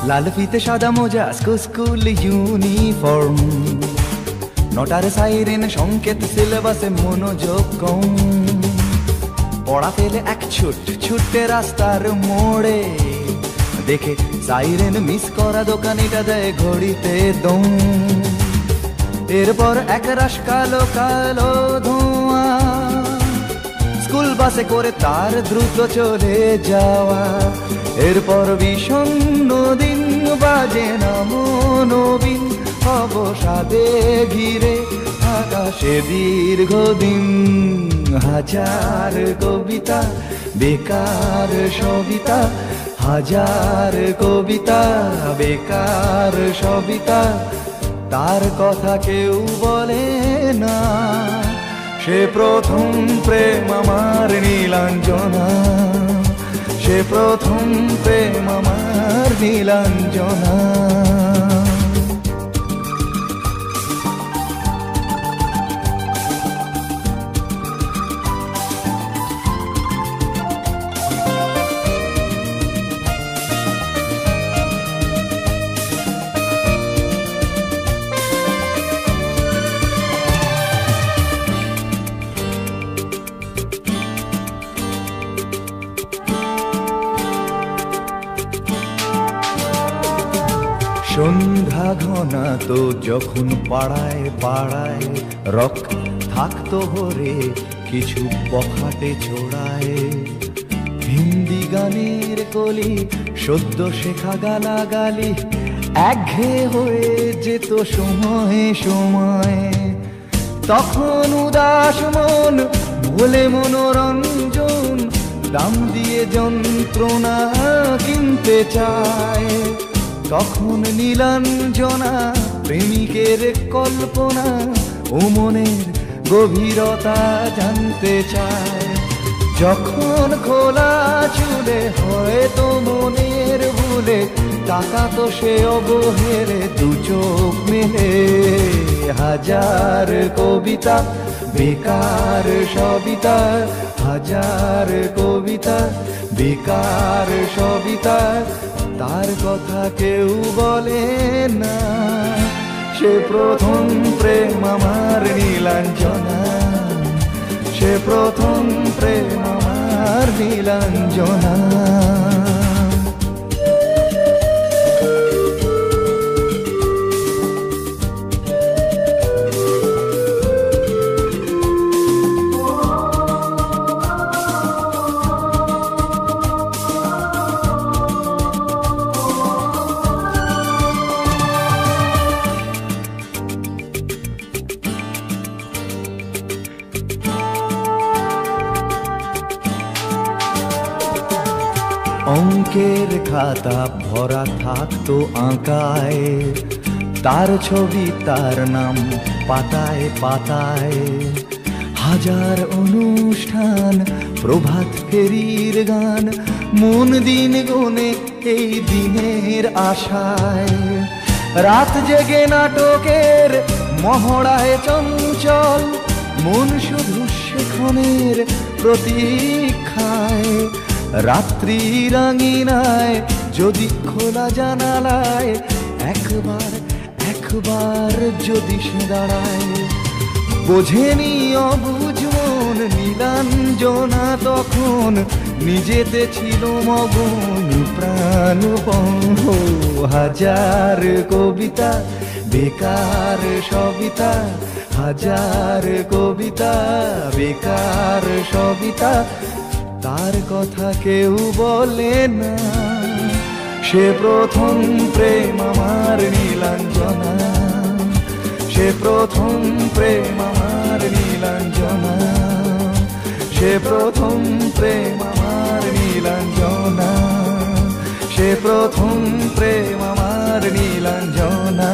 লাল ফিতে সাদা মোজা স্কুল ইউনিফর্ম, নটার সাইরেন সংকেত সিলেবাসে মনোযোগ কম। পড়া ফেলে এক ছুটে রাস্তার মোড়ে, দেখে সাইরেন মিস করা দোকানিটা দেয় ঘড়িতে দম। এরপর এক রাশ কালো কালো ধোঁয়া, স্কুল বাসে করে তার দ্রুত চলে যাওয়া। এরপর বিষণ্ণ দিন বাজে না মনোবিন, অবসাদে ঘিরে আকাশে দীর্ঘদিন। হাজার কবিতা বেকার সবিতা, হাজার কবিতা বেকার সবিতা, তার কথা কেউ বলে না। সে প্রথম প্রেম আমার নীলাঞ্জনা, সে প্রথম প্রেম আমার নীলাঞ্জনা। সন্ধ্যা ঘনা তো যখন পাড়ায় পাড়ায় রক থাকতো হরে কিছু বখাটে ছোড়ায়। হিন্দি গানের কলি সদ্য শেখা গালাগালি একঘেয়ে হয়ে যেত সময়ে সময়ে। তখন উদাস মন বলে মনোরঞ্জন, দাম দিয়ে যন্ত্রণা কিনতে চায়। তখন নীলাঞ্জনা প্রেমিকের কল্পনা ও মনের গভীরতা জানতে চায়। যখন খোলা চুলে হয়তো মনের ভুলে তাকাতো সে অবহেলে দু চোখ মেলে। হাজার কবিতা বেকার সবিতা, হাজার কবিতা বেকার সবিতা, তার কথা কেউ বলে না। সে প্রথম প্রেম আমার নীলাঞ্জনা, সে প্রথম প্রেম আমার নীলাঞ্জনা। অঙ্কের খাতা ভরা থাকতো আঁকায়, তার ছবি তার নাম পাতায় পাতায়। হাজার অনুষ্ঠান প্রভাত ফেরির গান, মন দিন গুনে এই দিনের আশায়। রাত জেগে নাটকের মহড়ায় চঞ্চল, মন শুধু সেক্ষণের প্রতীক্ষায়। রাত্রি রাঙিনায় যদি খোলা জানালায় একবার একবার যদি সে দাঁড়ায়। বোঝেনি অবুঝ মন নীলাঞ্জনা তখন, নিজেতে ছিল মগন প্রাণপণ। হাজার কবিতা বেকার সবিতা, হাজার কবিতা বেকার সবিতা, তার কথা কেউ বলে না। সে প্রথম প্রেম আমার নীলাঞ্জনা, সে প্রথম প্রেম আমার নীলাঞ্জনা, সে প্রথম প্রেম আমার নীলাঞ্জনা, সে প্রথম প্রেম আমার নীলাঞ্জনা।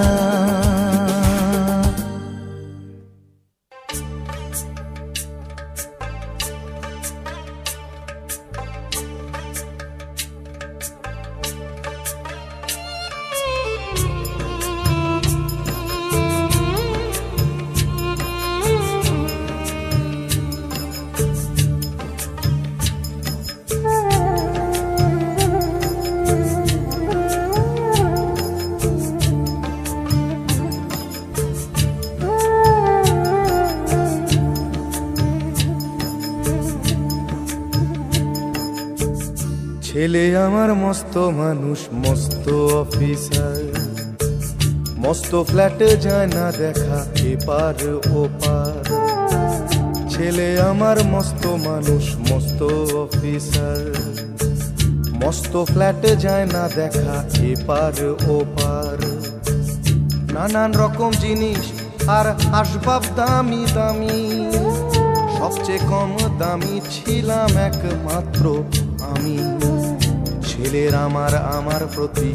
ছেলে আমার মস্ত মানুষ, মস্ত অফিসার, মস্ত ফ্ল্যাটে যায় না দেখা এপার ওপার। ছেলে আমার মস্ত মানুষ, মস্ত অফিসার, মস্ত ফ্ল্যাটে যায় না দেখা এপার ওপার। নানান রকম জিনিস আর আসবাব দামি দামি, সবচেয়ে কম দামি ছিলাম একমাত্র আমি। ছেলের আমার প্রতি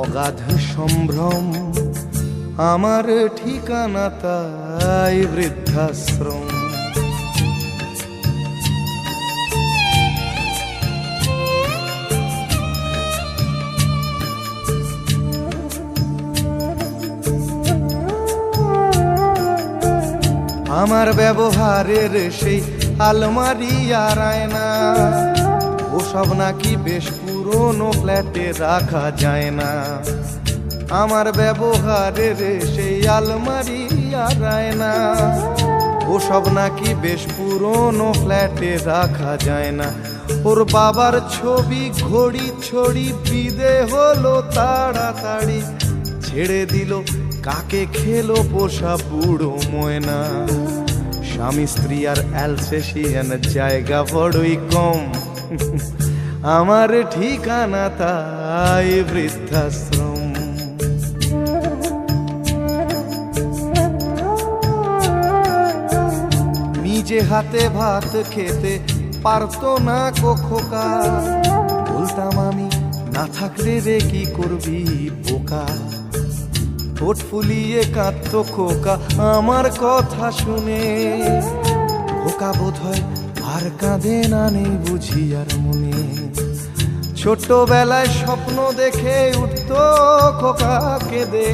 অগাধ সম্ভ্রম, আমার ঠিকানা তাই বৃদ্ধাশ্রম। আমার ব্যবহারের সেই আলমারি আর আয়না, ওসব নাকি বেশ পুরনো ফ্ল্যাটে রাখা যায় না। আমার ব্যবহারের সেই আলমারি আর আয়না, ওসব নাকি বেশ পুরনো ফ্ল্যাটে রাখা যায় না। ওর বাবার ছবি ঘড়ি ছড়ি বিদে হলো তাড়াতাড়ি, ছেড়ে দিল কাকে খেলো পোষা বুড়ো ময়না। স্বামী স্ত্রী আর অ্যালসেশিয়ান জায়গা বড়ই কম, আমার ঠিকানা তাই বৃদ্ধাশ্রম। নিজে হাতে ভাত খেতে পারতো না খোকা, বলতাম আমি না থাকলে রে কি করবি বোকা। ঠোঁট ফুলিয়ে কাঁদতো খোকা আমার কথা শুনে, খোকা বোধহয় আর কাঁদে না, নেই বুঝি আর মনে। ছোটবেলায় স্বপ্ন দেখে উঠতো খোকা কেঁদে,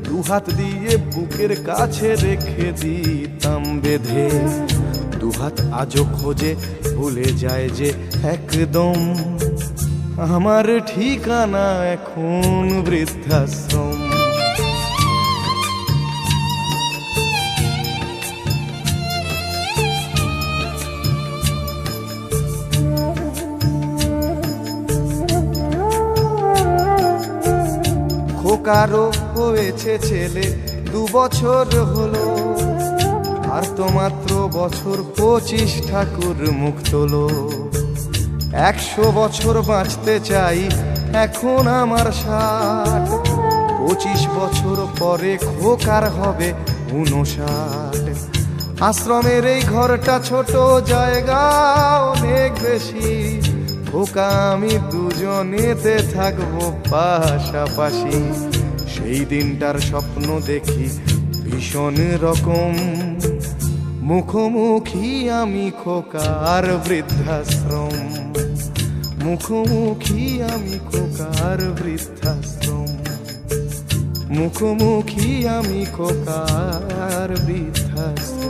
দুহাত দিয়ে বুকের কাছে রেখে দিতাম বেঁধে। দুহাত আজও খোঁজে ভুলে যায় যে একদম, আমার ঠিকানা এখন বৃদ্ধাশ্রম। খোকারও হয়েছে ছেলে 2 বছর হলো, আর তো মাত্র বছর 25 ঠাকুর মুখ তোলো। 100 বছর বাঁচতে চাই এখন আমার 60, 25 বছর পরে খোকার হবে 59। আশ্রমের এই ঘরটা ছোট, জায়গা অনেক বেশি, খোকা আমি দুজনেতে থাকবো পাশাপাশি। সেই দিনটার স্বপ্ন দেখি ভীষণ রকম, মুখোমুখি আমি খোকার বৃদ্ধাশ্রম। মুখোমুখি আমি খোকার বৃদ্ধাশ্রম, মুখোমুখি আমি খোকার বৃদ্ধাশ্রম।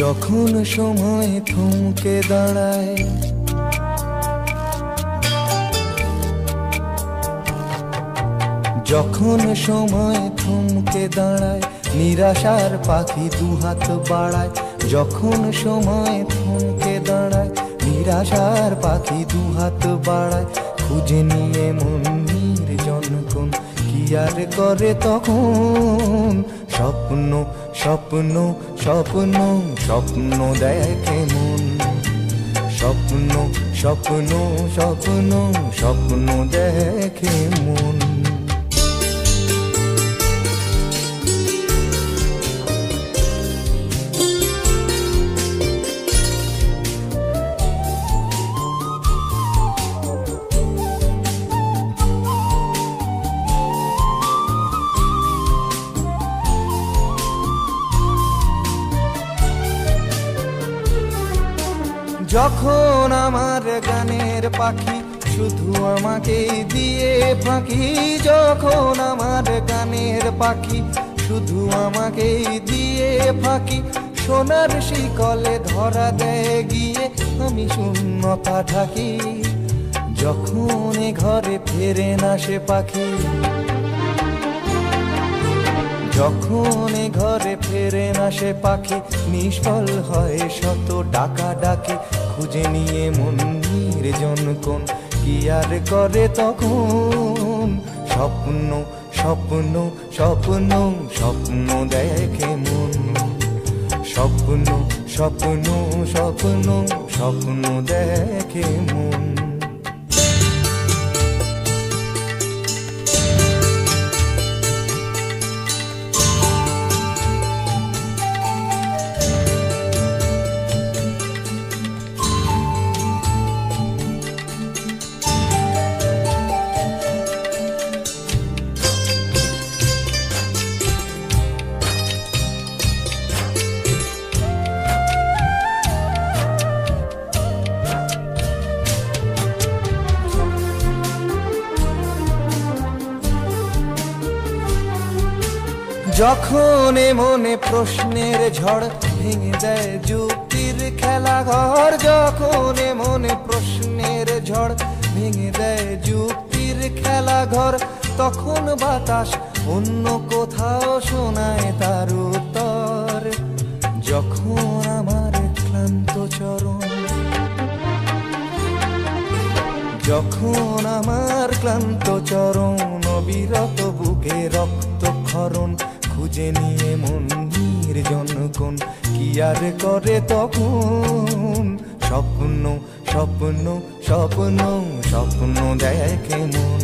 যখন সময় থমকে দাঁড়ায়, যখন সময় থমকে দাঁড়ায়, নিরাশার পাখি দুহাত বাড়ায়। যখন সময় থমকে দাঁড়ায়, নিরাশার পাখি দুহাত বাড়ায়। খুঁজে নিয়ে মন নির্জন কোন কি আর করে তখন, স্বপ্ন স্বপ্ন স্বপ্ন স্বপ্ন দেখে মন। স্বপ্ন স্বপ্ন স্বপ্ন স্বপ্ন দেখে মন। যখন আমার গানের পাখি শুধু আমাকেই দিয়ে ফাঁকি, যখন আমার গানের পাখি শুধু আমাকেই দিয়ে ফাঁকি, সোনার শিকলে ধরা দেয় গিয়ে আমি শূন্যতা ঢাকি। যখন এ ঘরে ফেরে না সে পাখি, যখন এ ঘরে ফেরে না সে পাখি, নিষ্ফল হয় শত ডাকা ডাকি। খুঁজে নিয়ে মন নির্জন কোন কি আর করে তখন, স্বপ্ন স্বপ্ন স্বপ্ন স্বপ্ন দেখে মন, স্বপ্ন স্বপ্ন স্বপ্ন স্বপ্ন দেখে মন। যখন মনে প্রশ্নের ঝড় ভেঙে দেয় যুক্তির খেলা ঘর, যখন মনে প্রশ্নের ঝড় ভেঙে দেয় যুক্তির খেলা ঘর, তখন বাতাস অন্য কোথাও শোনায় তার উত্তর। যখন আমার ক্লান্ত চরণ, যখন আমার ক্লান্ত চরণ, অবিরত বুকে রক্তক্ষরণ, খুঁজে নিয়ে মন নির্জন কোন কি আর করে তখন, স্বপ্ন স্বপ্ন স্বপ্ন স্বপ্ন দেখে মন,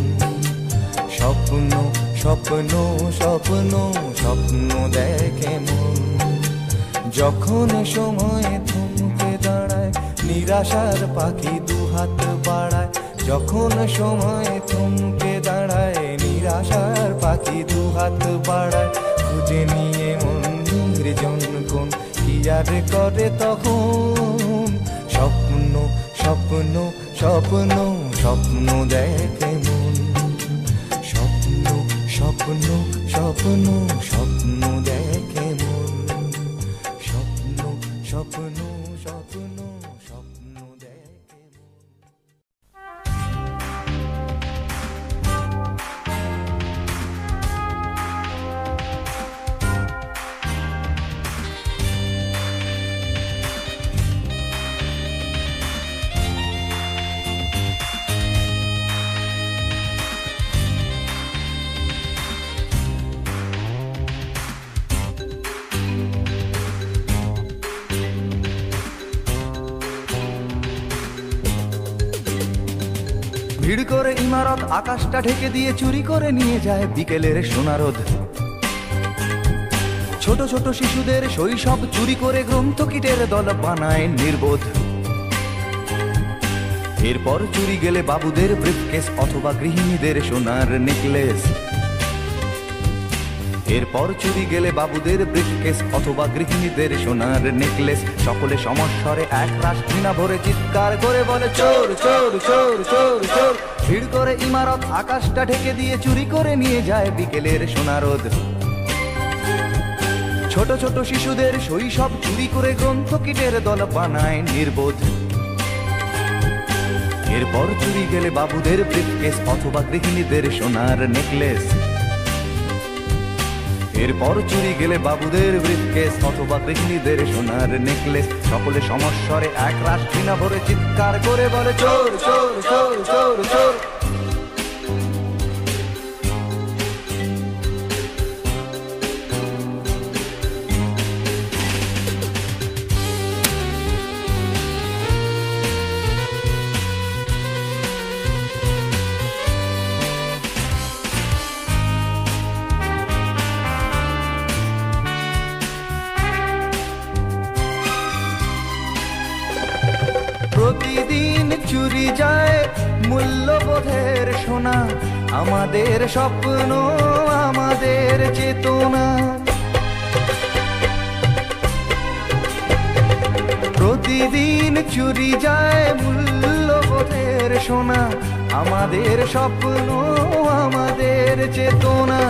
স্বপ্ন স্বপ্ন স্বপ্ন স্বপ্ন দেখে মন। যখন সময় থমকে দাঁড়ায় নিরাশার পাখি দুহাত বাড়ায়, যখন সময় থমকে দাঁড়ায় নিরাশার পাখি দুহাত বাড়ায়, খুঁজে নিয়ে মন নির্জন কোন কি আর করে তখন, স্বপ্ন স্বপ্ন স্বপ্ন স্বপ্ন দেখে মন, স্বপ্ন স্বপ্ন স্বপ্ন স্বপ্ন দেখে মন, স্বপ্ন স্বপ্ন স্বপ্ন স্বপ্ন দেখে মন। ভিড় করে ইমারত আকাশটা ঢেকে দিয়ে চুরি করে নিয়ে যায় বিকেলের সোনারোদ, ছোট ছোট শিশুদের শৈশব চুরি করে গ্রন্থকিটের দল বানায় নির্বোধ। এরপর চুরি গেলে বাবুদের ব্রিফকেস অথবা গৃহিণীদের সোনার নেকলেস, এরপর চুরি গেলে বাবুদের ব্রিফকেস অথবা গৃহিণীদের সোনার নেকলেস। সকলে সমস্বরে এক রাশ ঘৃণা ভরে চিৎকার করে বলে চোর চোর চোর চোর চোর। ভিড় করে ইমারত আকাশটা ঢেকে দিয়ে চুরি করে নিয়ে যায় বিকেলের সোনারোদ, ছোট ছোট শিশুদের শৈশব চুরি করে গ্রন্থকিটের দল বানায় নির্বোধ। এরপর চুরি গেলে বাবুদের ব্রিফকেস অথবা গৃহিণীদের সোনার নেকলেস, এরপর চুরি গেলে বাবুদের ব্রিফকেস অথবা গৃহিণীদের সোনার নেকলেস। সকলে সমস্বরে এক রাশ ঘৃণা ভরে চিৎকার করে বলে চোর চোর চোর চোর চোর। প্রতিদিন চুরি যায় মূল্যবোধের সোনা, আমাদের স্বপ্ন আমাদের চেতনা। প্রতিদিন চুরি যায় মূল্যবোধের সোনা, আমাদের স্বপ্ন আমাদের চেতনা।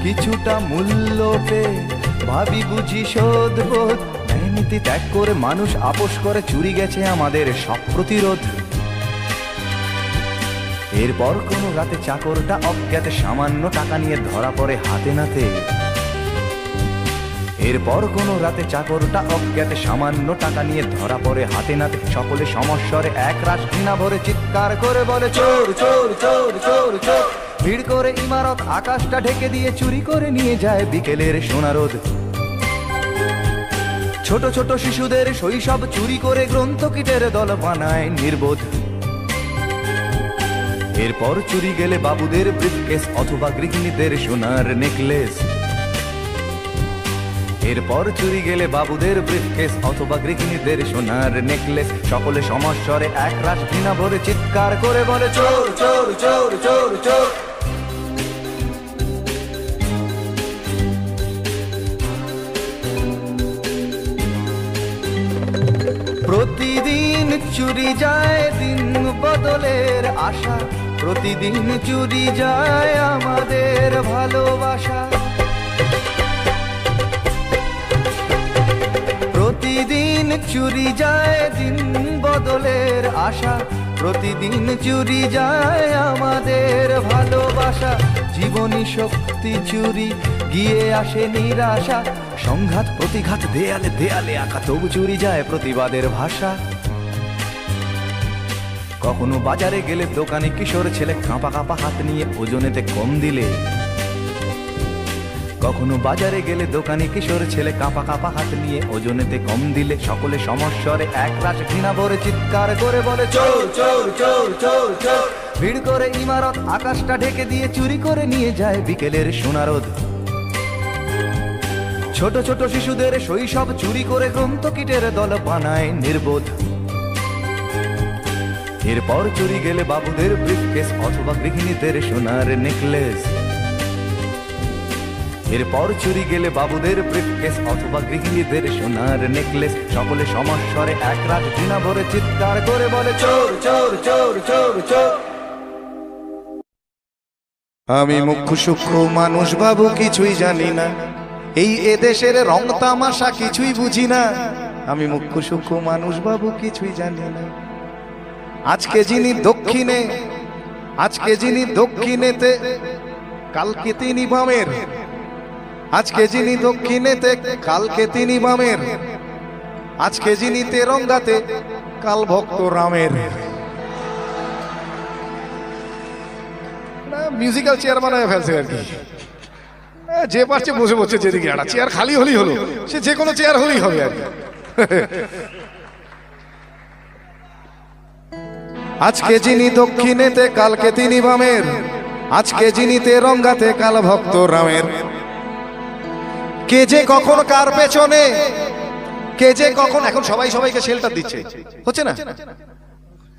কিছুটা মূল্য পেয়ে ভাবি বুঝি শোধবোধ, নীতি ত্যাগ করে মানুষ আপোষ করে, চুরি গেছে আমাদের সব প্রতিরোধ। এরপর কোনো রাতে চাকরটা অজ্ঞাতে সামান্য টাকা নিয়ে ধরা পড়ে হাতে নাতে। এরপর কোনো রাতে চাকরটা অজ্ঞাতে সামান্য টাকা নিয়ে ধরা পড়ে হাতে নাতে। সকলে সমস্বরে এক রাশ ঘৃণা ভরে চিৎকার করে বলে চোর চোর চোর চোর চোর। ভিড় করে ইমারত আকাশটা ঢেকে দিয়ে চুরি করে নিয়ে যায় বিকেলের সোনারোদ। ছোট ছোট শিশুদের শৈশব চুরি করে গ্রন্থকিটের দল বানায় নির্বোধ। এরপর চুরি গেলে বাবুদের ব্রিফকেস অথবা গৃহিণীদের সোনার নেকলেস। এরপর চুরি গেলে বাবুদের ব্রিফকেস অথবা গৃহিণীদের সোনার নেকলেস। সকলে সমস্বরে এক রাশ ঘৃণা ভরে চিৎকার করে বলে চোর চোর চোর চোর চোর। প্রতিদিন চুরি যায় দিন বদলের আশা, প্রতিদিন চুরি যায় আমাদের ভালোবাসা। প্রতিদিন চুরি যায় দিন বদলের আশা, প্রতিদিন চুরি যায় আমাদের ভালোবাসা। জীবনী শক্তি চুরি গিয়ে আসে নিরাশা, সংঘাত প্রতিঘাত দেয়ালে দেয়ালে আঁকা, তবু চুরি যায় প্রতিবাদের ভাষা। কখনো বাজারে গেলে দোকানে কিশোর ছেলে কাঁপা কাঁপা হাত নিয়ে ওজনেতে কম দিলে। কখনো বাজারে গেলে দোকানে কিশোর ছেলে কাঁপা কাঁপা হাত নিয়ে ওজনেতে কম দিলে। সকলে সমস্বরে এক রাশ ঘৃণা ভরে চিৎকার করে বলে চোর চোর চোর চোর চোর। ভিড় করে ইমারত আকাশটা ঢেকে দিয়ে চুরি করে নিয়ে যায় বিকেলের সোনারোদ। ছোট ছোট শিশুদের শৈশব চুরি করে গ্রন্থকিটের দল বানায় নির্বোধ। এরপর চুরি গেলে বাবুদের ব্রিফকেস অথবা গৃহিণীদের সোনার নেকলেস। এরপর চুরি গেলে বাবুদের ব্রিফকেস অথবা গৃহিণীদের সোনার নেকলেস। সকলে সমস্বরে এক রাত ঘৃণা ভরে চিৎকার করে বলে চোর চোর চোর চোর চোর। আমি মুখ্য সূক্ষ্ম মানুষ বাবু, কিছুই জানি না, এই এদেশের রং তামাশা কিছুই বুঝি না। আমি মুখ্য সূক্ষ্ম মানুষ বাবু, কিছুই জানি না। আজকে যিনি দক্ষিণে, আজকে যিনি দক্ষিণেতে, কালকে তিনি বামের। আজকে যিনি দক্ষিণেতে, কালকে তিনি বামের। আজকে যিনি তেরঙ্গাতে, কাল ভক্ত রামের। মিউজিক্যাল চেয়ার বানায় ফেলছে আর কি, যে পারছে বসে বসে, যেদিকে একটা চেয়ার খালি হলেই হলো, সে যে কোনো চেয়ার হলেই হবে আর কি। আজকে যিনি দক্ষিণেতে, কালকে তিনি বামের। আজকে যিনি তেরঙ্গাতে, কাল ভক্ত রামের। কে যে কখন কার পেছনে, কে যে কখন, এখন সবাই সবাইকে শেল্টার দিচ্ছে, হচ্ছে না?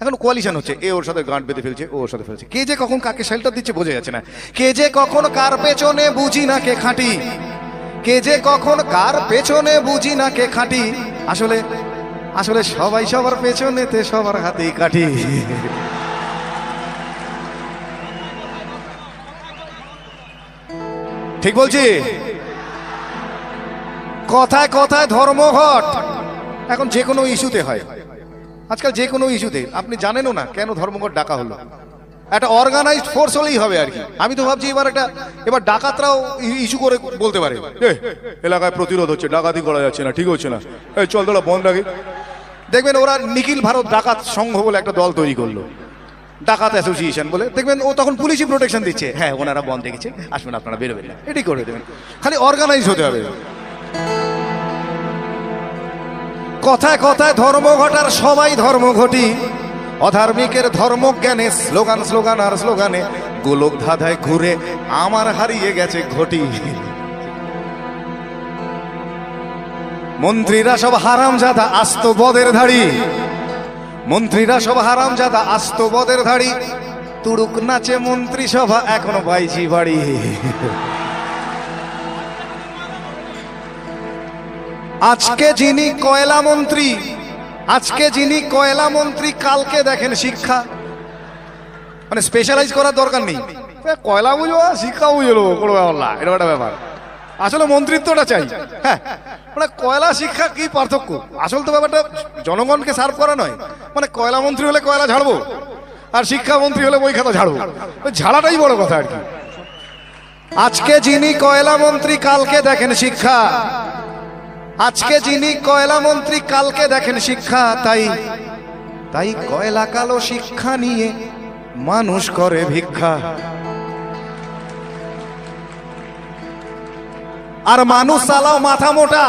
এখন কোয়ালিশন হচ্ছে, এ ওর সাথে গাঁট বেঁধে ফেলছে, ও ওর সাথে ফেলছে। কে যে কখন কাকে শেল্টার দিচ্ছে বোঝা যাচ্ছে না। কে যে কখন কার পেছনে, বুঝি না কে খাঁটি। কে যে কখন কার পেছনে, বুঝি না কে খাঁটি। আসলে আসলে সবাই সবার পেছনেতে, সবার হাতেই কাঠি। ঠিক বলছি? কথায় কথায় ধর্মঘট এখন যে কোনো ইস্যুতে হয়। আজকাল যে কোনো ইস্যুতে, আপনি জানেনও না কেন ধর্মঘট ডাকা হলো। একটা অর্গানাইজড ফোর্স হলেই হবে আর কি। আমি তো ভাবছি এবার ডাকাতরাও ইস্যু করে বলতে পারে, এলাকায় প্রতিরোধ হচ্ছে, ডাকাতি করা যাচ্ছে না, ঠিক হচ্ছে না, এই চল তোরা বন্ধ রাখি। দেখবেন ওরা নিখিল ভারত ডাকাত সংঘ বলে একটা দল তৈরি করলো, ডাকাত অ্যাসোসিয়েশন বলে। দেখবেন ও তখন পুলিশই প্রোটেকশন দিচ্ছে, হ্যাঁ ওনারা বন্ধ রেখেছে, আসবেন আপনারা, বেরোবেন না, এটি করে দেবেন। খালি অর্গানাইজ হতে হবে। কথায় কথায় ধর্মঘটার সবাই ধর্মঘটি, অধার্মিকের ধর্মজ্ঞানে স্লোগান স্লোগান আর স্লোগানে গোলক ধাঁধায় ঘুরে আমার হারিয়ে গেছে ঘটি। মন্ত্রীরা সব হারামজাদা আস্ত বদের ধাড়ি, মন্ত্রীরা সব হারামজাদা আস্ত বদের ধাড়ি। তুড়ুক নাচে মন্ত্রী সভা এখনো বাইজি বাড়ি। আজকে যিনি কয়লা মন্ত্রী, আজকে যিনি কয়লা মন্ত্রী কালকে দেখেন শিক্ষা, মানে স্পেশালাইজ করার দরকার নেই, কয়লা বুঝবো শিক্ষা বুঝলো কোনো ব্যাপার না, এটা একটা ব্যাপার। আসলে মন্ত্রিত্বটা চাই। হ্যাঁ, মানে কয়লা শিক্ষা কি পার্থক্য? আসল তো ব্যাপারটা জনগণকে সার্ভ করা নয়, মানে কয়লা মন্ত্রী হলে কয়লা ঝাড়বো আর শিক্ষা মন্ত্রী হলে বই খাতা ঝাড়বো, ঝাড়াটাই বড় কথা আর কি। আজকে যিনি কয়লা মন্ত্রী কালকে দেখেন শিক্ষা, আজকে যিনি কয়লা মন্ত্রী কালকে দেখেন শিক্ষা, তাই তাই কয়লা কালো শিক্ষা নিয়ে মানুষ করে ভিক্ষা। আর মানুষ চালাও মাথা মোটা।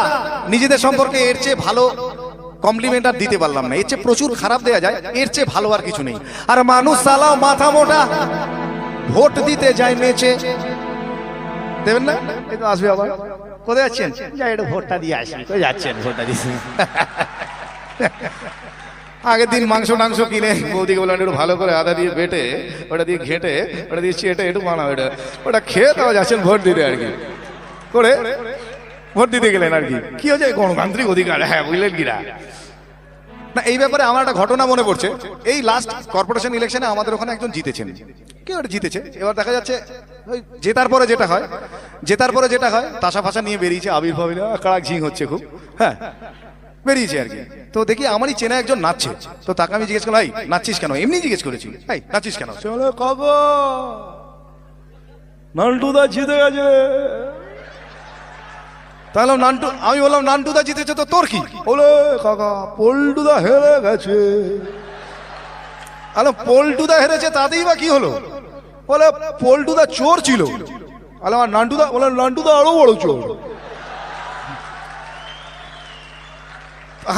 নিজেদের সম্পর্কে এর চেয়ে ভালো কমপ্লিমেন্ট আর দিতে পারলাম না, এর চেয়ে প্রচুর খারাপ দেয়া যায়, এর চেয়ে ভালো আর কিছু নেই। আর মানুষ চালাও মাথা মোটা, ভোট দিতে যায় নেচে। দেবেন না? এই তো আসবে আবার। কোথায় যাচ্ছেন? যাই একটু ভোটটা দিয়ে আসি। কোথায় যাচ্ছেন? ভোটটা দিচ্ছি। আগের দিন মাংস টাংস কিনে বৌদিকে বললাম একটু ভালো করে আদা দিয়ে বেটে ওটা দিয়ে ঘেটে ওটা দিয়ে চেটে একটু বানাও, ওটা খেয়ে তাও যাচ্ছেন ভোট দিতে আর কি, করে ভোট দিতে গেলেন আর কি। কি হয়েছে? গণতান্ত্রিক অধিকার। হ্যাঁ, বুঝলেন কিনা না? এই ব্যাপারে আমার একটা ঘটনা মনে পড়ছে। এই লাস্ট কর্পোরেশন ইলেকশনে আমাদের ওখানে একজন জিতেছেন। কেউ একটা জিতেছে। এবার দেখা যাচ্ছে ওই জেতার পরে যেটা হয় তাসা ফাঁসা নিয়ে বেরিয়েছে, আবির্ভাব কাড়াক ঝিং হচ্ছে খুব। হ্যাঁ, বেরিয়েছে আর কি। তো দেখি আমারই চেনা একজন নাচছে। তো তাকে আমি জিজ্ঞেস করলাম, এই নাচছিস কেন? এমনি জিজ্ঞেস করেছি, এই নাচছিস কেন? নান্টুদা জিতে গেছে। তাহলে নান্টু, আমি বললাম নান্টুদা জিতেছে তো তোর কি? বলে কাকা পল্টুদা হেরে গেছে। আলো পল্টুদা হেরেছে তাতেই বা কি হলো? বলে পল্টুদা চোর ছিল। আলো আর নান্টুদা, বলে নান্টুদা আরো বড় চোর।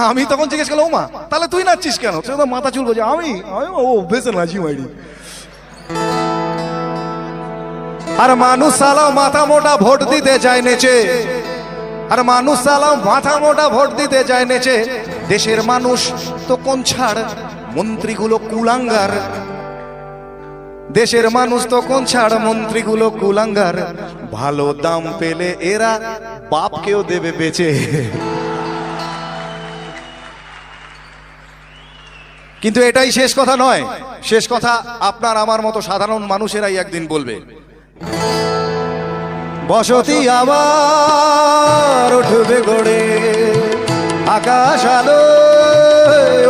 আমি তখন জিজ্ঞেস করলাম, ও মা তাহলে তুই নাচছিস কেন? সে তো মাথা চুল করছে। আমি অভ্যেসে নাচি মাইরি। আর মানুষ সালাও মাথা মোটা ভোট দিতে যায় নেচে, আর মানুষ সালাও মাথা মোটা ভোট দিতে যায় নেচে। দেশের মানুষ তো কোন ছাড়, মন্ত্রীগুলো কুলাঙ্গার। দেশের মানুষ তো কোন ছাড়, মন্ত্রীগুলো কুলাঙ্গার। ভালো দাম পেলে এরা বাপকেও দেবে বেচে। কিন্তু এটাই শেষ কথা নয়। শেষ কথা আপনার আমার মতো সাধারণ মানুষেরাই একদিন বলবে। বসতি আবার উঠবে গড়ে, আকাশ আলো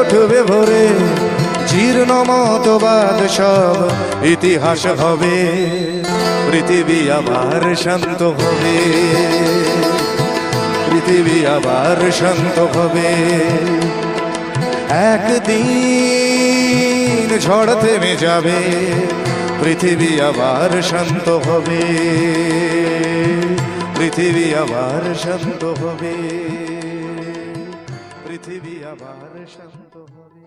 উঠবে ভরে। জীর্ণ মতবাদ সব ইতিহাস হবে, পৃথিবী আবার শান্ত হবে, পৃথিবী আবার শান্ত হবে। একদিন ঝড় থেমে যাবে, পৃথিবী আবার শান্ত হবে, পৃথিবী আবার শান্ত হবে, পৃথিবী আবার শান্ত হবে।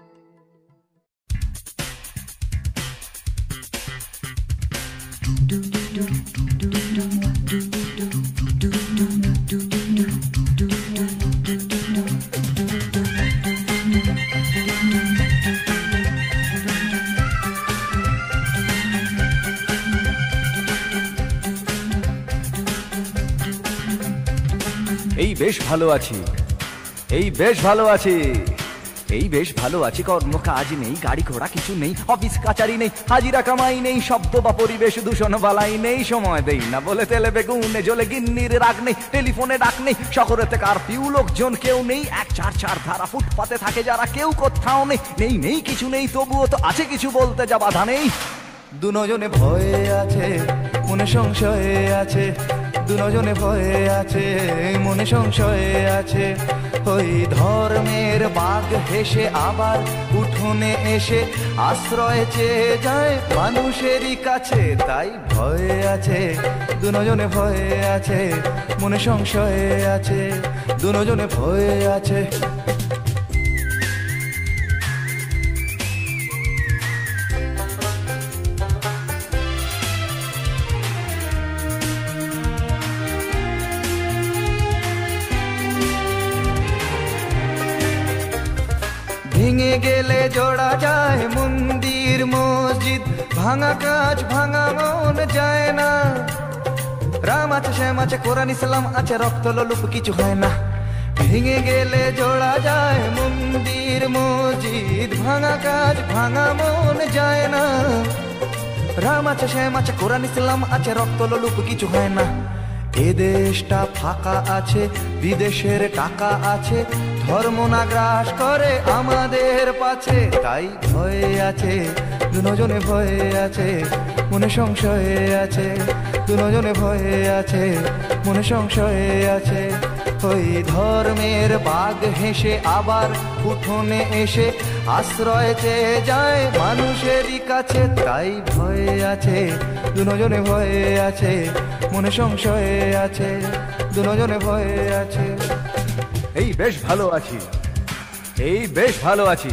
এই বেশ ভালো আছি, এই বেশ ভালো আছি, এই বেশ ভালো আছি। কর্ম কাজ নেই, গাড়ি ঘোড়া কিছু নেই, অফিস কাচারি নেই, হাজিরা কামাই নেই, শব্দ বা পরিবেশ দূষণ বালাই নেই। সময় দেই না বলে তেলে বেগুনে জ্বলে গিন্নির রাগ নেই, টেলিফোনে ডাক নেই, শহরেতে কারফিউ লোকজন কেউ নেই। 1-4-4 ধারা ফুটপাতে থাকে যারা, কেউ কোথাও নেই। নেই নেই কিছু নেই, তবুও তো আছে কিছু, বলতে যা বাধা নেই। দুজনে ভয়ে আছে, মনে সংশয়ে আছে, দুজনে ভয়ে আছে, মনে সংশয়ে আছে। ওই ধর্মের বাঘ হেসে আবার উঠোনে এসে আশ্রয় চেয়ে যায় মানুষেরই কাছে। তাই ভয়ে আছে, দুজনে ভয়ে আছে, মনে সংশয়ে আছে, দুজনে ভয়ে আছে। ভেঙে গেলে জোড়া যায় মন্দির মসজিদ, ভাঙা কাজ ভাঙা মন যায় না। রাম আছে শ্যাম আছে কোরআন ইসলাম আছে, রক্ত লোলুপ কিছু হয় না। ভেঙে গেলে জোড়া যায় মন্দির মসজিদ, ভাঙা কাজ ভাঙা মন যায় না। রাম আছে শ্যাম আছে কোরআন ইসলাম আছে, রক্ত লোলুপ কিছু হয় না। এ দেশটা ফাঁকা আছে, বিদেশের টাকা আছে, ধর্ম না গ্রাস করে আমাদের পাছে। তাই ভয়ে আছে দুজনে, ভয়ে আছে মনে সংশয়ে আছে, দুজনে ভয়ে আছে মনে সংশয়ে আছে। ওই ধর্মের বাঘ হেসে আবার উঠোনে এসে আশ্রয় চেয়ে যায় মানুষেরই কাছে। তাই ভয়ে আছে দুজনে, ভয়ে আছে মনে সংশয়ে আছে, দুজনে ভয়ে আছে। এই বেশ ভালো আছি, এই বেশ ভালো আছি,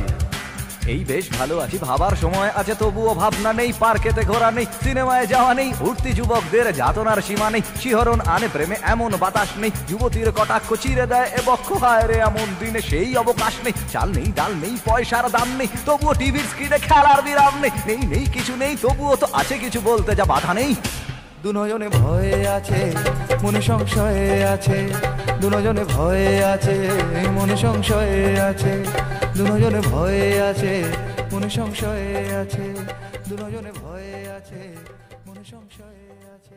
এই বেশ ভালো আছি। ভাবার সময় আছে তবুও ভাবনা নেই, পার্কেতে ঘোরা নেই, সিনেমায় যাওয়া নেই, উঠতি যুবকদের যাতনার সীমা নেই, শিহরণ আনে প্রেমে এমন বাতাস নেই, যুবতীর কটাক্ষ চিরে দেয় এ বক্ষ। হায় রে এমন দিনে সেই অবকাশ নেই, চাল নেই ডাল নেই পয়সার দাম নেই, তবুও টিভির স্ক্রিনে খেলার বিরাম নেই। নেই নেই কিছু নেই তবুও তো আছে কিছু বলতে যা বাধা নেই। দুজনে ভয়ে আছে মনে সংশয়ে আছে, দুজনে ভয়ে আছে মনে সংশয়ে আছে, দুজনে ভয়ে আছে মনে সংশয়ে আছে, দুজনে ভয়ে আছে মনে সংশয়ে আছে।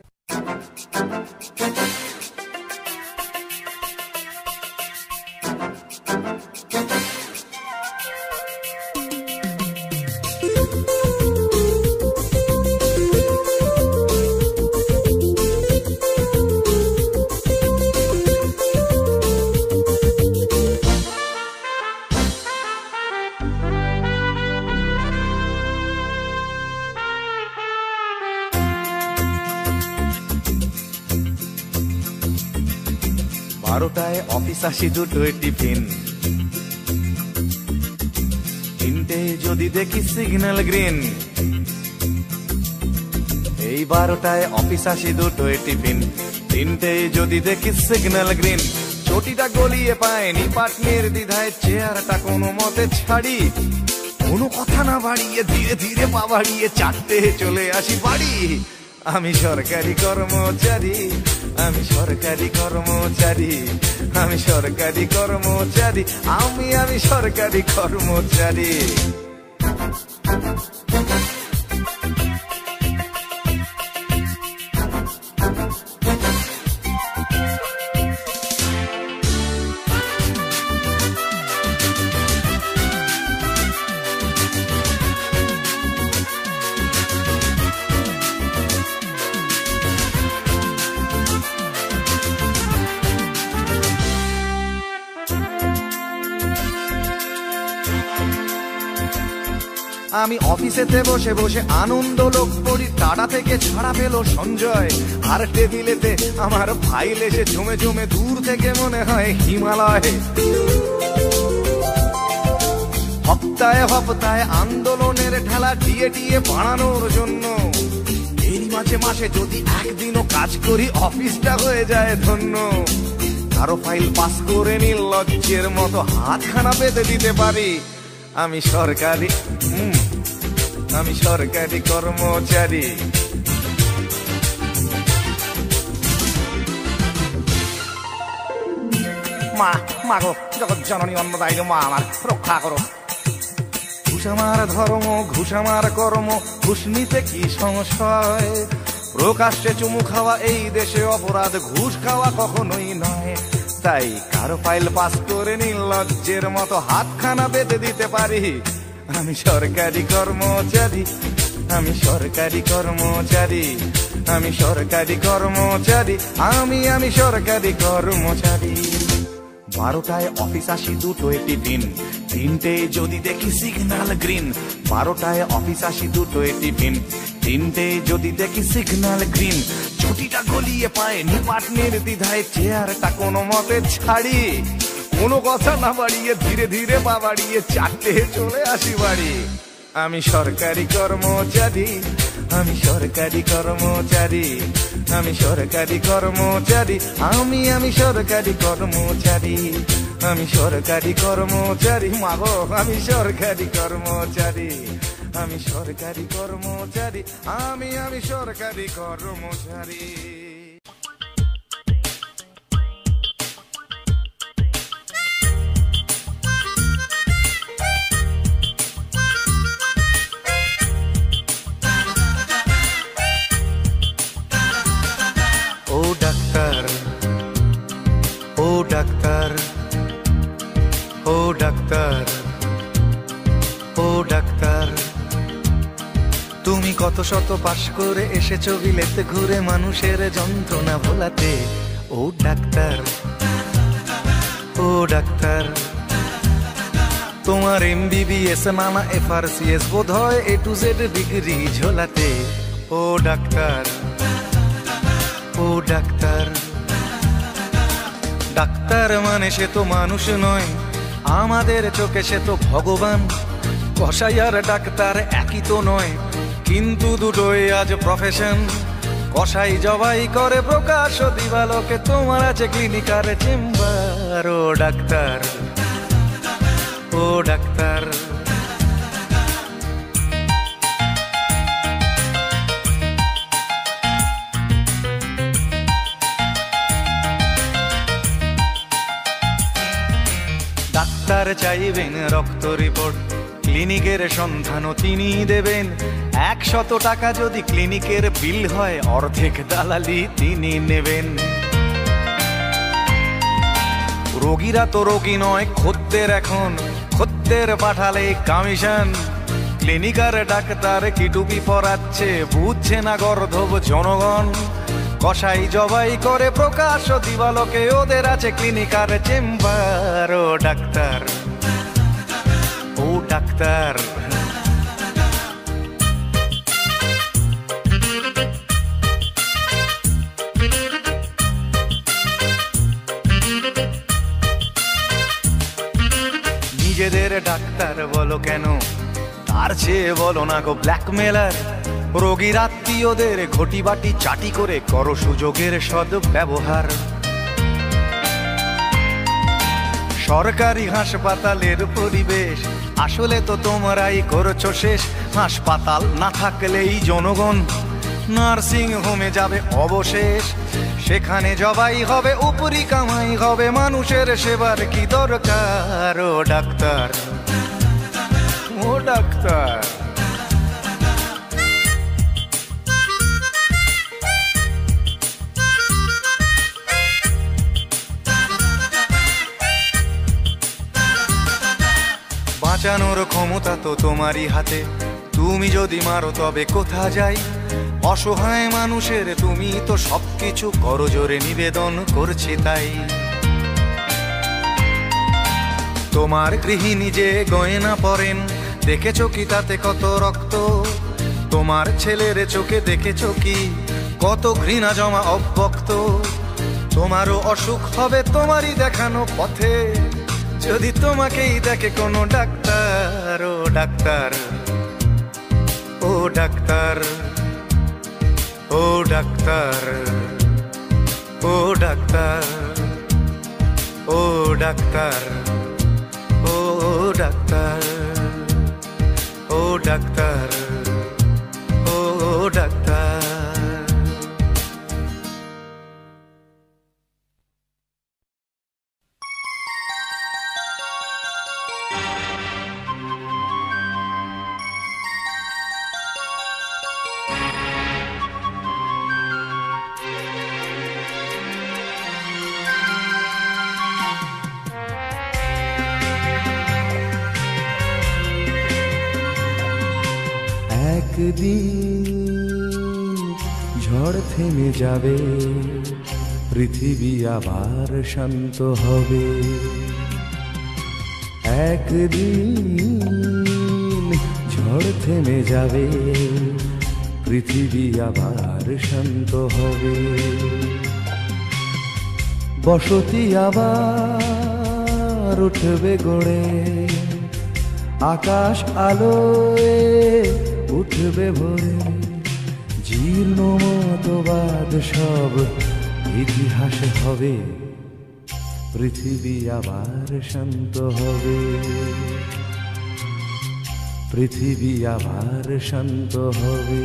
বারোটায় অফিস আসি, দুটোয় টিফিন, তিনটে যদি দেখি সিগন্যাল গ্রিন। এই 12টায় অফিস আসি, দুটোয় টিফিন, তিনটে যদি দেখি সিগন্যাল গ্রিন। চটিটা গলিয়ে পায়নি পাটনির দ্বিধায়, চেয়ারটা কোনো মতে ছাড়ি, কোনো কথা না বাড়িয়ে ধীরে ধীরে পা বাড়িয়ে 4টে চলে আসি বাড়ি। আমি সরকারি কর্মচারী, আমি সরকারি কর্মচারী, আমি সরকারি কর্মচারী, আমি সরকারি কর্মচারী। আমি অফিসেতে বসে বসে আনন্দ লোক পড়ি, টাটা থেকে ছাড়া পেল সঞ্জয়, আর টেবিলেতে আমার ফাইল এসে জমে জমে দূর থেকে মনে হয় হিমালয়। হপ্তায় হপ্তায় আন্দোলনের ঠেলা দিয়ে দিয়ে বাড়ানোর জন্য, এরই মাঝে মাসে যদি একদিনও কাজ করি অফিসটা হয়ে যায় ধন্য। কারো ফাইল পাস করে নির্লজ্জের মতো হাতখানা পেতে দিতে পারি। আমি সরকারি, আমি সরকারি কর্মচারী। মা মা গো, জগৎ জননী অন্নদায়ী মা আমার রক্ষা করো। ঘুষ আমার ধর্ম, ঘুষ আমার কর্ম, ঘুষ নিতে কি সংশয়? প্রকাশ্যে চুমু খাওয়া এই দেশে অপরাধ, ঘুষ খাওয়া কখনোই নয়। তাই কারো ফাইল পাস করে নির্লজ্জের মতো হাতখানা বেঁধে দিতে পারি। আমি সরকারি কর্মচারী, আমি সরকারি কর্মচারী, আমি সরকারি কর্মচারী, আমি সরকারি কর্মচারী। 12টায় অফিস আসি, দুটোয় টিফিন, তিনটে যদি দেখি সিগন্যাল গ্রিন। 12টায় অফিস আসি, দুটোয় টিফিন, তিনটে যদি দেখি সিগন্যাল গ্রিন। ছুটিটা গলিয়ে পায় নিপাটনির দ্বিধায়, চেয়ারটা কোনো মতে ছাড়ি, কোনো কথা না বাড়িয়ে ধীরে ধীরে পা বাড়িয়ে 4টে চলে আসি বাড়ি। আমি সরকারি কর্মচারী, আমি সরকারি কর্মচারী, আমি সরকারি কর্মচারী, আমি সরকারি কর্মচারী, আমি সরকারি কর্মচারী। মাগো আমি সরকারি কর্মচারী, আমি সরকারি কর্মচারী, আমি সরকারি কর্মচারী। ডাক্তার, ও ডাক্তার, ও ডাক্তার, তুমি কত শত পাশ করে এসেছো বিলেতে ঘুরে মানুষের যন্ত্রণা ভোলাতে। ও ডাক্তার, ও ডাক্তার, তোমার MBBS নানা FRCS বোধ হয় A to Z ডিগ্রি ঝোলাতে। ও ডাক্তার, ও ডাক্তার, ডাক্তার মানে সে তো মানুষ নয়, আমাদের চোখে সে তো ভগবান। কসাই আর ডাক্তার একই তো নয়, কিন্তু দুটোই আজ প্রফেশন। কসাই জবাই করে প্রকাশ দিবালোকে, তোমার আছে ক্লিনিকার চেম্বার। ও ডাক্তার, ও ডাক্তার, ডাক্তার চাইবেন রক্ত রিপোর্ট, ক্লিনিকের সন্ধানও তিনি দেবেন। 100 টাকা যদি ক্লিনিকের বিল হয়, অর্ধেক দালালি তিনি নেবেন। রোগীরা তো রোগী নয় খদ্দের, এখন খদ্দের পাঠালে কমিশন। ক্লিনিকার ডাক্তার কি টুপি পরাচ্ছে, বুঝছে না গর্ধব জনগণ। কসাই জবাই করে প্রকাশ দিবালোকে, ওদের আছে ক্লিনিকার চেম্বার। ও ডাক্তার, ও ডাক্তার, নিজেদের ডাক্তার বলো কেন, তার চেয়ে বলো না গো ব্ল্যাকমেলার। রোগীর আত্মীয়দের ঘটি বাটি চাটি করে করো সুযোগের সদ্ব্যবহার। সরকারি হাসপাতালের পরিবেশ আসলে তো তোমরাই করছো শেষ। হাসপাতাল না থাকলেই জনগণ নার্সিং হোমে যাবে অবশেষ। সেখানে জবাই হবে, উপরি কামাই হবে, মানুষের সেবার কি দরকার। ও ডাক্তার, ও ডাক্তার, বাঁচানোর ক্ষমতা তো তোমারই হাতে, তুমি যদি মারো তবে কোথা যাই। অসহায় মানুষের তুমি তো সবকিছু করো জোরে, নিবেদন করছি তাই। তোমার গৃহিণী যে গয়না পরেন, দেখেছো কি তাতে কত রক্ত? তোমার ছেলের চোখে দেখেছো কি কত ঘৃণা জমা অব্যক্ত? তোমারও অসুখ হবে তোমারই দেখানো পথে, যদি তোমাকেই দেখে কোনো ডাক্তার। ও ডাক্তার, ও ডাক্তার, ও ডাক্তার, ও ডাক্তার, ও ডাক্তার, ও ডাক্তার, ও ডাক্তার, ও ডাক্তার। একদিন ঝড় থেমে যাবে, পৃথিবী আবার শান্ত হবে। একদিন ঝড় থেমে যাবে, পৃথিবী আবার শান্ত হবে। বসতি আবার উঠবে গড়ে, আকাশ আলোয় উঠবে ভরে। জীর্ণ মতবাদ সব ইতিহাস হবে, পৃথিবী আবার শান্ত হবে। পৃথিবী আবার শান্ত হবে।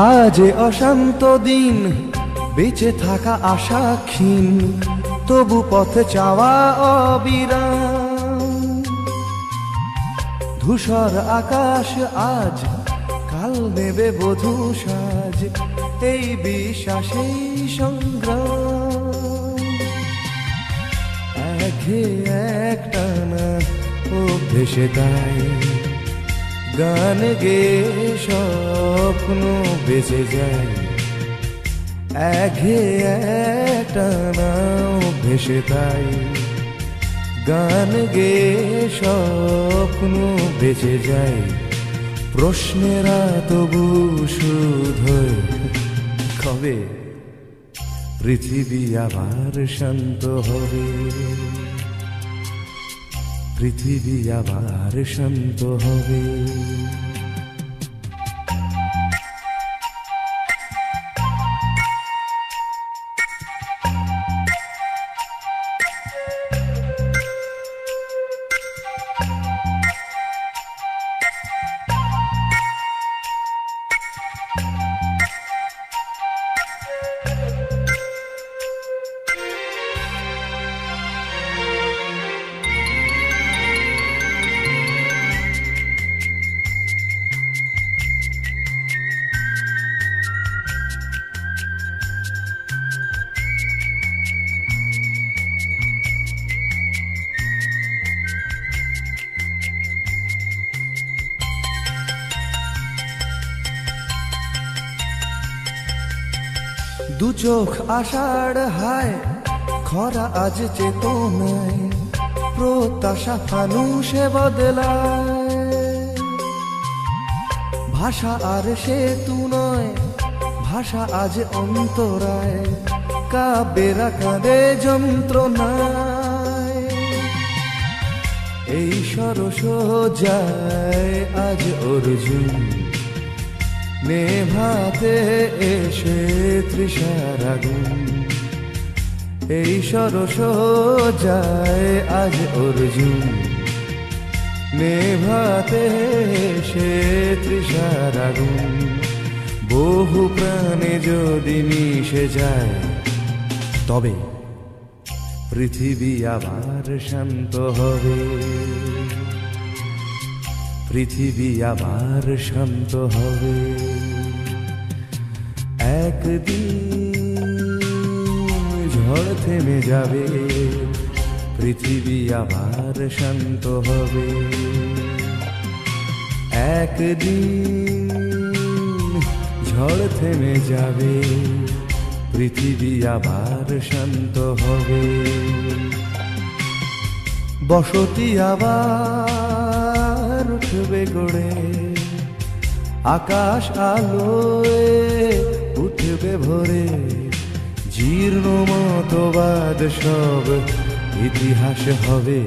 আজ এ অশান্ত দিন, বেঁচে থাকা আশা ক্ষীণ, তবু পথে চাওয়া অবিরাম। ধূসর আকাশ আজ, কাল নেবে বধূ সাজ, এই বিশ্বাসেই সংগ্রাম। একটানা অভ্যেসে তাই গান গে স্বপ্ন বেঁচে যায়। একটানা অভ্যেসে তাই গান গে স্বপ্ন বেঁচে যায়। প্রশ্নেরা তবু শুধু কবে পৃথিবী আবার শান্ত হবে, পৃথিবী আবার শান্ত হবে। দু চোখ আষাঢ় হায়, খরা আজ চেতনায়, প্রত্যাশা ফানুষে বদলায়। ভাষা আর সেতু নয়, ভাষা আজ অন্তরায়, কাব্যেরা কাঁদে যন্ত্রণায়। এই সরস যায় আজ অর্জুন, নেভাতে এসে তৃষার আগুন। এই সরস যায় আজ অর্জুন, নেভাতে এসে তৃষার আগুন। বহু প্রাণে যদি মিশে যায়, তবে পৃথিবী আবার শান্ত হবে, পৃথিবী আবার শান্ত হবে। একদিন ঝড় থেমে যাবে, পৃথিবী আবার শান্ত হবে। একদিন ঝড় থেমে যাবে, পৃথিবী আবার শান্ত হবে। বসতি আবার উঠবে গড়ে, আকাশ আলোয় উঠবে ভরে। জীর্ণ মতবাদ সব ইতিহাস হবে,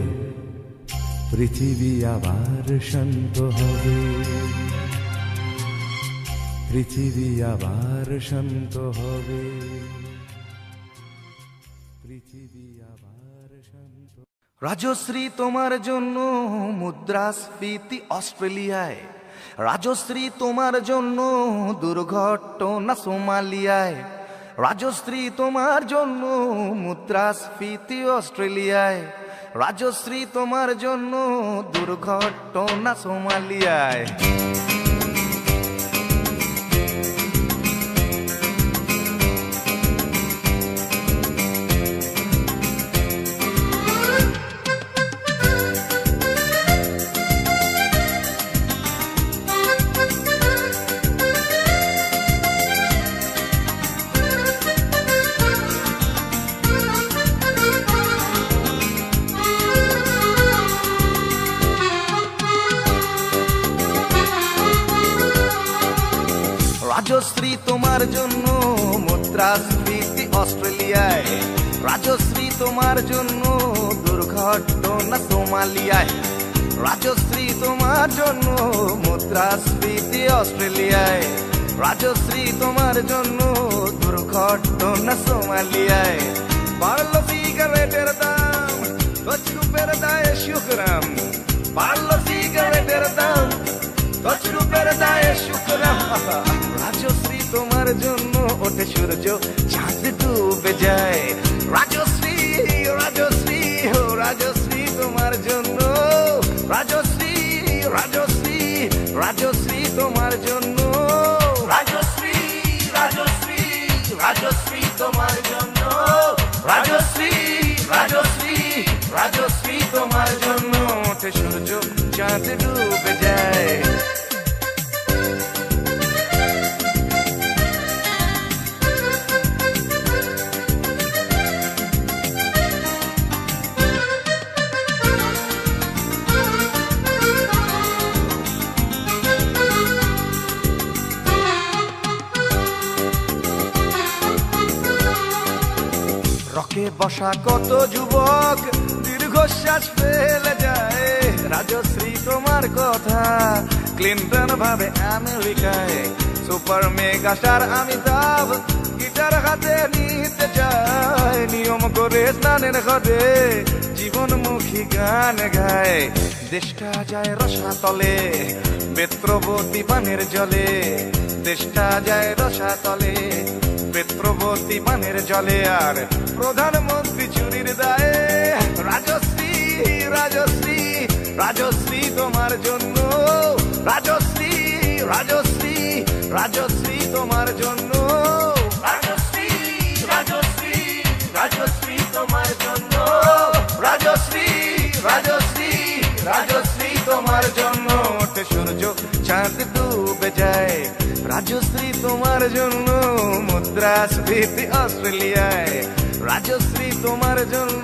পৃথিবী আবার শান্ত হবে, পৃথিবী আবার শান্ত হবে, পৃথিবী আবার শান্ত। রাজশ্রী তোমার জন্য মুদ্রাস্ফীতি অস্ট্রেলিয়ায়, রাজশ্রী তোমার জন্য দুর্ঘটনা সোমালিয়ায়, রাজশ্রী তোমার জন্য মুদ্রাস্ফীতি অস্ট্রেলিয়ায়, রাজশ্রী তোমার জন্য দুর্ঘটনা সোমালিয়ায়। রাজশ্রী তোমার জন্য মুদ্রাস্ফীতি অস্ট্রেলিয়ায়, রাজশ্রী তোমার জন্য দুর্ঘটনা সোমালিয়ায়, রাজশ্রী তোমার জন্য মুদ্রাস্ফীতি অস্ট্রেলিয়ায়, রাজশ্রী তোমার জন্য দুর্ঘটনা সোমালিয়ায়। বাড়লো সিগারেটের দাম, গছরুপের দায়ে শুকরাম, বাড়লো সিগারেটের দাম, তছরূপের দায়ে শুকনা রাজশ্রী তোমার জন্য ওঠে সূর্য চাঁদ ডুবে যায় রাজশ্রী রাজশ্রী ও রাজশ্রী তোমার জন্য রাজশ্রী রাজশ্রী রাজশ্রী তোমার জন্য রাজশ্রী রাজশ্রী রাজশ্রী তোমার জন্য রাজশ্রী রাজশ্রী রাজশ্রী তোমার জন্য ওঠে সূর্য চাঁদ ডুবে যায় রকে বসা কত যুবক দীর্ঘশ্বাস ফেলে যায় রাজশ্রী তোমার কথা ক্লিন্টন ভাবে আমেরিকায় super mega star Amitabh guitar হাতে নিতে চায় নিয়ম করে স্নানের ঘরে জীবনমুখী গান গায় দেশটা যায় রসাতলে বেত্রবতী পানের জলে দেশটা যায় রসাতলে বেত্রবতী পানের জলে আর প্রধানমন্ত্রী চুরির দায়ে রাজশ্রী রাজশ্রী রাজশ্রী তোমার জন্য রাজশ্রী রাজশ্রী রাজশ্রী তোমার জন্য রাজশ্রী রাজশ্রী রাজশ্রী তোমার জন্য রাজশ্রী রাজশ্রী রাজশ্রী তোমার জন্য ওঠে সূর্য চাঁদ ডুবে যায় রাজশ্রী তোমার জন্য মুদ্রাস্ফীতি অস্ট্রেলিয়ায় রাজশ্রী তোমার জন্য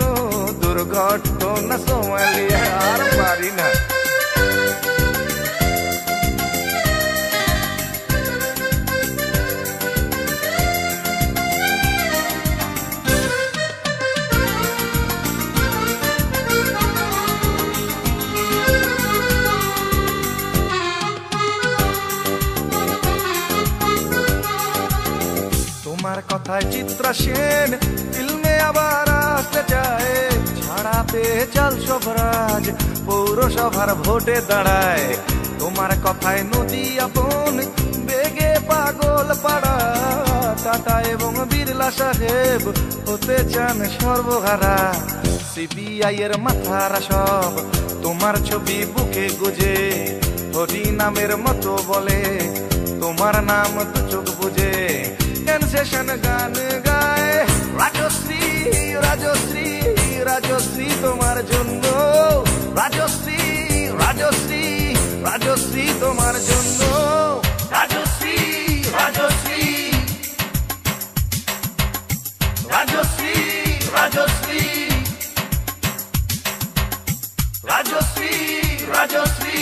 দুর্ঘটনা সোমালিয়া আর পারি না তোমার কথায় চিত্রা সেন ফিল্মে আবার আসতে চায় ছাড়া পেয়ে চাল সবরাজ পৌরসভার ভোটে দাঁড়ায় তোমার কথায় নদী আপন বেগে পাগল পাড়া টাটা এবং বিড়লা সাহেব হতে চান সর্বহারা সিবিআই এর মাথারা সব তোমার ছবি বুকে গুজে হরি নামের মতো বলে তোমার নাম দু চোখ বুঝে সেশন গান গায় রাজশ্রী রাজশ্রী রাজশ্রী তোমার জন্য রাজশ্রী রাজশ্রী রাজশ্রী তোমার জন্য রাজশ্রী রাজশ্রী রাজশ্রী রাজশ্রী রাজশ্রী রাজশ্রী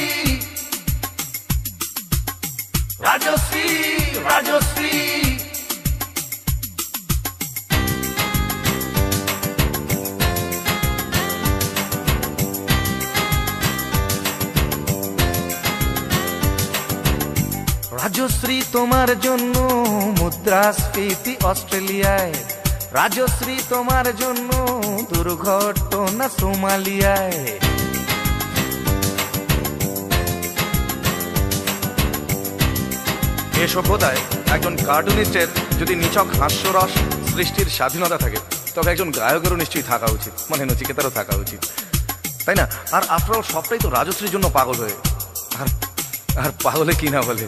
রাজশ্রী রাজশ্রী রাজশ্রী তোমার জন্য মুদ্রাস্ফীতি অস্ট্রেলিয়ায় রাজশ্রী তোমার জন্য দুর্ঘটনা সোমালিয়ায় এ সভ্যতায় একজন কার্টুনিস্টের যদি নিছক হাস্যরস সৃষ্টির স্বাধীনতা থাকে তবে একজন গায়কেরও নিশ্চয়ই থাকা উচিত মানে নচিকেতারও থাকা উচিত তাই না আর আফটার অল সবটাই তো রাজশ্রীর জন্য পাগল হয়ে আর পাগলে কি না বলে